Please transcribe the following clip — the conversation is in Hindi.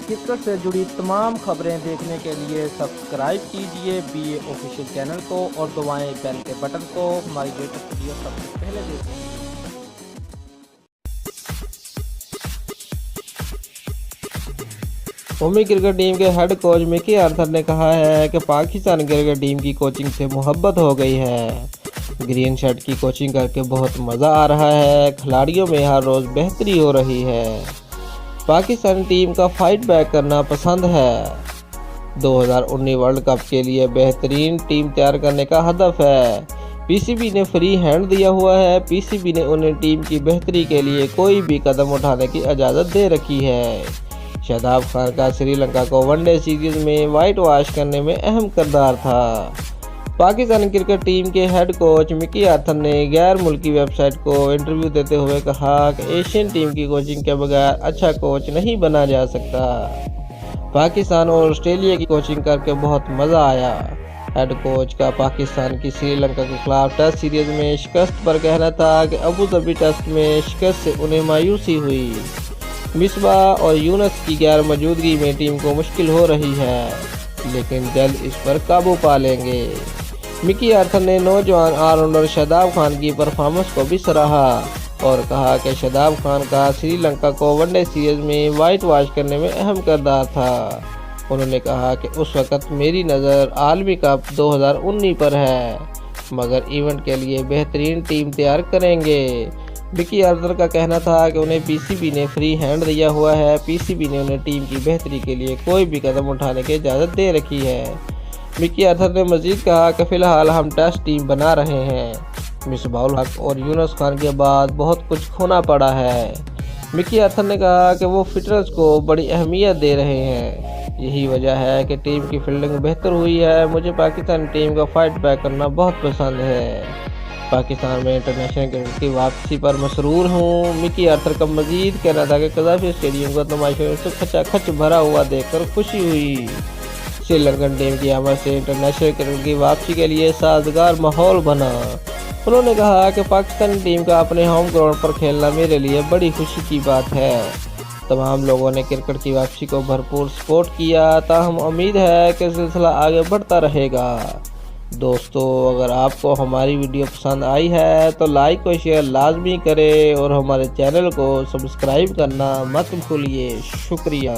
क्रिकेट से जुड़ी तमाम खबरें देखने के लिए सब्सक्राइब कीजिए BA ऑफिशियल चैनल को और दबाएं बेल के बटन को हमारी लेटेस्ट वीडियो सबसे पहले देखें। कौमी क्रिकेट टीम के हेड कोच मिकी आर्थर ने कहा है कि पाकिस्तान क्रिकेट टीम की कोचिंग से मोहब्बत हो गई है। ग्रीन शर्ट की कोचिंग करके बहुत मज़ा आ रहा है। खिलाड़ियों में हर रोज़ बेहतरी हो रही है। पाकिस्तानी टीम का फाइट बैक करना पसंद है। 2019 वर्ल्ड कप के लिए बेहतरीन टीम तैयार करने का हदफ है। पीसीबी ने फ्री हैंड दिया हुआ है। पीसीबी ने उन्हें टीम की बेहतरी के लिए कोई भी कदम उठाने की इजाज़त दे रखी है। शादाब खान का श्रीलंका को वनडे सीरीज में वाइट वॉश करने में अहम किरदार था। पाकिस्तान क्रिकेट टीम के हेड कोच मिकी आर्थर ने गैर मुल्की वेबसाइट को इंटरव्यू देते हुए कहा कि एशियन टीम की कोचिंग के बगैर अच्छा कोच नहीं बना जा सकता। पाकिस्तान और ऑस्ट्रेलिया की कोचिंग करके बहुत मज़ा आया। हेड कोच का पाकिस्तान की श्रीलंका के खिलाफ टेस्ट सीरीज में शिकस्त पर कहना था कि अबू धाबी टेस्ट में शिकस्त से उन्हें मायूसी हुई। मिसबाह और यूनुस की गैर मौजूदगी में टीम को मुश्किल हो रही है, लेकिन जल्द इस पर काबू पा लेंगे। मिकी आर्थर ने नौजवान ऑलराउंडर शादाब खान की परफॉर्मेंस को भी सराहा और कहा कि शादाब खान का श्रीलंका को वनडे सीरीज में वाइट वॉश करने में अहम किरदार था। उन्होंने कहा कि उस वक़्त मेरी नज़र आलमी कप 2019 पर है, मगर इवेंट के लिए बेहतरीन टीम तैयार करेंगे। मिकी आर्थर का कहना था कि उन्हें पीसीबी ने फ्री हैंड दिया हुआ है। पीसीबी ने उन्हें टीम की बेहतरी के लिए कोई भी कदम उठाने की इजाज़त दे रखी है। मिकी आर्थर ने मज़ीद कहा कि फ़िलहाल हम टेस्ट टीम बना रहे हैं। मिसबाह हक और यूनुस खान के बाद बहुत कुछ खोना पड़ा है। मिकी आर्थर ने कहा कि वो फिटनेस को बड़ी अहमियत दे रहे हैं। यही वजह है कि टीम की फील्डिंग बेहतर हुई है। मुझे पाकिस्तान टीम का फाइट बैक करना बहुत पसंद है। पाकिस्तान में इंटरनेशनल क्रिकेट की वापसी पर मसरूर हूँ। मिकी आर्थर का मज़ीद कहना था कि कज़ाफ़ी स्टेडियम का तमाशा से खचाखच भरा हुआ देखकर खुशी हुई। श्रीलंकन टीम की आमद से इंटरनेशनल क्रिकेट की वापसी के लिए साजगार माहौल बना। उन्होंने कहा कि पाकिस्तानी टीम का अपने होम ग्राउंड पर खेलना मेरे लिए बड़ी खुशी की बात है। तमाम लोगों ने क्रिकेट की वापसी को भरपूर सपोर्ट किया। ताहम उम्मीद है कि सिलसिला आगे बढ़ता रहेगा। दोस्तों, अगर आपको हमारी वीडियो पसंद आई है तो लाइक और शेयर लाजमी करें और हमारे चैनल को सब्सक्राइब करना मत भूलिए। शुक्रिया।